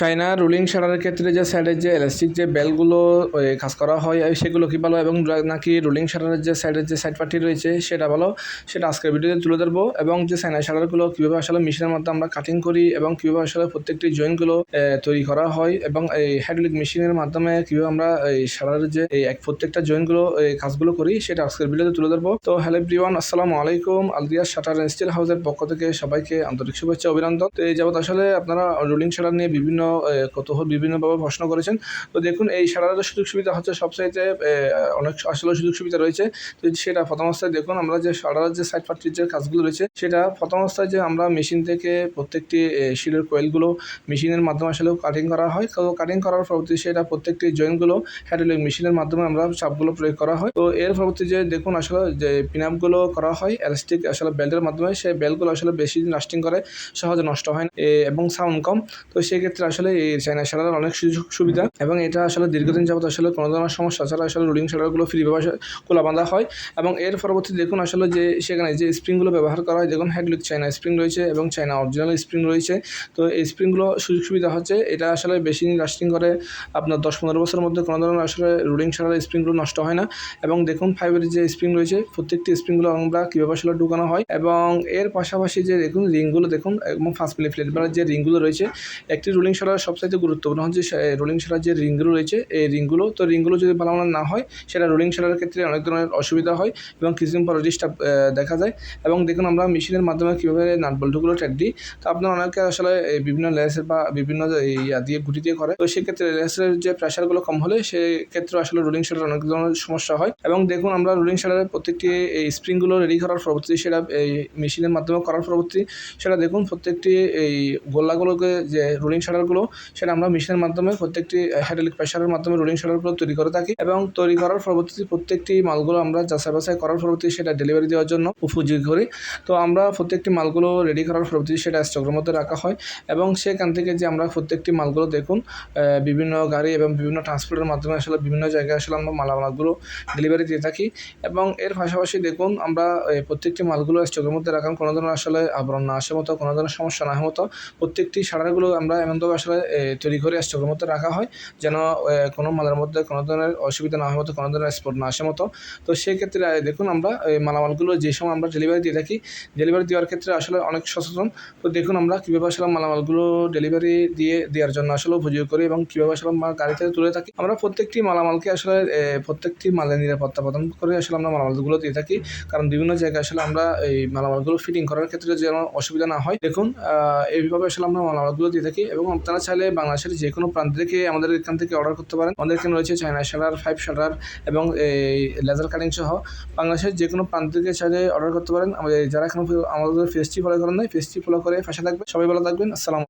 China ruling শাটারের ক্ষেত্রে যে সাইডের যে এলাস্টিক যে বেলগুলো কাজ করা হয় সেগুলো কি ভালো, এবং নাকি রুলিং শাটারের যে সাইডের যে সাইড পার্টি রয়েছে সেটা ভালো, সেটা আজকের ভিডিওতে তুলে ধরবো। এবং যে চায়না শাটারগুলো কীভাবে আসলে মেশিনের মধ্যে আমরা কাটিং করি এবং কীভাবে আসলে প্রত্যেকটি জয়েন্টগুলো তৈরি করা হয়, এবং এই হাইড্রোলিক মেশিনের মাধ্যমে কীভাবে আমরা এই শাটারের যে প্রত্যেকটা জয়েন্টগুলো কাজগুলো করি সেটা আজকের ভিডিওতে তুলে ধরবো। তো হ্যালো এভরিওয়ান, আসসালামু আলাইকুম। আলরিয়াজ শাটার অ্যান্ড স্টিল হাউসের পক্ষ থেকে সবাইকে আন্তরিক শুভেচ্ছা অভিনন্দন। তো এই যাবত আসলে আপনারা রুলিং শাটার নিয়ে বিভিন্নভাবে প্রশ্ন করেছেন। তো দেখুন, এই শাটারের সুযোগ সুবিধা হচ্ছে সবচাইতে অনেক আসলে সুযোগ সুবিধা রয়েছে। তো সেটা প্রথম অবস্থায় দেখুন, আমরা যে শাটারের যে সাইড পার্টির যে কাজগুলো রয়েছে সেটা প্রথম অবস্থায় যে আমরা মেশিন থেকে প্রত্যেকটি শিলের কয়েলগুলো মেশিনের মাধ্যমে আসলে কাটিং করা হয়। তো কাটিং করার পরবর্তী সেটা প্রত্যেকটি জয়েন্টগুলো হাইড্রোলিক মেশিনের মাধ্যমে আমরা চাপগুলো প্রয়োগ করা হয়। তো এর পরবর্তী যে দেখুন আসলে যে পিনআপগুলো করা হয় এলাস্টিক আসলে বেল্টের মাধ্যমে, সেই বেল্টগুলো আসলে বেশি দিন লাস্টিং করে, সহজে নষ্ট হয় না এবং সাউন্ড কম। তো সেক্ষেত্রে আসলে এই চায়না শাটারের অনেক সুযোগ সুবিধা, এবং এটা আসলে দীর্ঘদিন যাবত আসলে কোনো ধরনের সমস্যা ছাড়া আসলে রুলিং শাটারগুলো ফ্রিভাবে খোলা বাঁধা হয়। এবং এর পরবর্তী দেখুন আসলে যে সেখানে যে স্প্রিংগুলো ব্যবহার করা হয়, দেখুন হাইড্রোলিক চায়না স্প্রিং রয়েছে এবং চায়না অরিজিনাল স্প্রিং রয়েছে। তো এই স্প্রিংগুলো সুযোগ সুবিধা হচ্ছে এটা আসলে বেশি দিন লাস্টিং করে, আপনার 10-15 বছরের মধ্যে কোনো ধরনের আসলে রুলিং শাটারের স্প্রিংগুলো নষ্ট হয় না। এবং দেখুন ফাইবারের যে স্প্রিং রয়েছে প্রত্যেকটি স্প্রিংগুলো আমরা কীভাবে আসলে ঢুকানো হয়। এবং এর পাশাপাশি যে দেখুন রিংগুলো দেখুন, এবং ফার্স্ট মিলি ফ্লেট যে রিংগুলো রয়েছে, একটি রুলিং শাটারের সবচাইতে গুরুত্বপূর্ণ হচ্ছে রুলিং শাটার যে রিংগুলো রয়েছে এই রিংগুলো যদি ভালো মানের না হয় সেটা রুলিং শাটারের ক্ষেত্রে অনেক ধরনের অসুবিধা হয় এবং কিছুদিন পর ডিস্টার্ব দেখা যায়। এবং দেখুন আমরা মেশিনের মাধ্যমে কীভাবে নাট বল্টুগুলো টাইট দিই। তো আপনার অনেকে আসলে বিভিন্ন লেসের বা বিভিন্ন দিয়ে গুটি দিয়ে করে, তো সেক্ষেত্রে লেসের যে প্রেশারগুলো কম হলে সেক্ষেত্রে আসলে রুলিং শাটার অনেক ধরনের সমস্যা হয়। এবং দেখুন আমরা রুলিং শাটারের প্রত্যেকটি এই স্প্রিংগুলো রেডি করার পরবর্তী সেটা এই মেশিনের মাধ্যমে করার পরবর্তী সেটা দেখুন প্রত্যেকটি এই গোল্লাগুলোকে যে রুলিং শাটারগুলো সেটা আমরা মেশিনের মাধ্যমে প্রত্যেকটি হাইড্রোলিক প্রেশারের মাধ্যমে রুলিং শাটারগুলো তৈরি করে থাকি। এবং তৈরি করার পরবর্তী প্রত্যেকটি মালগুলো আমরা যাচাই বাছাই করার পরবর্তী সেটা ডেলিভারি দেওয়ার জন্য উপযোগী করি। তো আমরা প্রত্যেকটি মালগুলো রেডি করার পরবর্তী সেটা স্টকের মধ্যে রাখা হয়, এবং সেখান থেকে যে আমরা প্রত্যেকটি মালগুলো দেখুন বিভিন্ন গাড়ি এবং বিভিন্ন ট্রান্সপোর্টের মাধ্যমে আসলে বিভিন্ন জায়গায় আসলে আমরা মালগুলো ডেলিভারি দিয়ে থাকি। এবং এর পাশাপাশি দেখুন আমরা প্রত্যেকটি মালগুলো স্টকের মধ্যে রাখার কোনো ধরনের আসলে আবরণ না আসে মতো, কোনো ধরনের সমস্যা না হয় মতো প্রত্যেকটি শাটারগুলো আমরা এমনভাবে আসলে তৈরি করে স্টকের মধ্যে রাখা হয় যেন কোনো মালের মধ্যে কোনো ধরনের অসুবিধা না হয় মতো, কোনো ধরনের স্পট না আসে মতো। তো সেক্ষেত্রে দেখুন আমরা এই মালামালগুলো যে সময় আমরা ডেলিভারি দিয়ে থাকি, ডেলিভারি দেওয়ার ক্ষেত্রে আসলে অনেক সচেতন। তো দেখুন আমরা কীভাবে আসলে মালামালগুলো ডেলিভারি দেওয়ার জন্য আসলে উপযোগ করি এবং কীভাবে আসলে আমরা গাড়ি থেকে তুলে থাকি। আমরা প্রত্যেকটি মালামালকে আসলে প্রত্যেকটি মালের নিরাপত্তা প্রদান করে আসলে আমরা মালামালগুলো দিয়ে থাকি, কারণ বিভিন্ন জায়গায় আসলে আমরা এই মালামালগুলো ফিটিং করার ক্ষেত্রে যেন অসুবিধা না হয়। দেখুন এইভাবে আসলে আমরা মালামালগুলো দিয়ে থাকি। এবং আপনারা চাইলে বাংলাদেশের যে কোনো প্রান্ত থেকে আমাদের এখান থেকে অর্ডার করতে পারেন। আমাদের এখানে রয়েছে চায়না শাটার, 5 শাটার এবং এই লেজার কাটিং সহ বাংলাদেশের যে কোনো প্রান্ত থেকে চাইলে অর্ডার করতে পারেন। যারা এখন আমাদের পেজটি ফলো করেন নাই, পেজটি ফলো করে পাশে থাকবেন। সবাই ভালো থাকবেন। আসসালাম।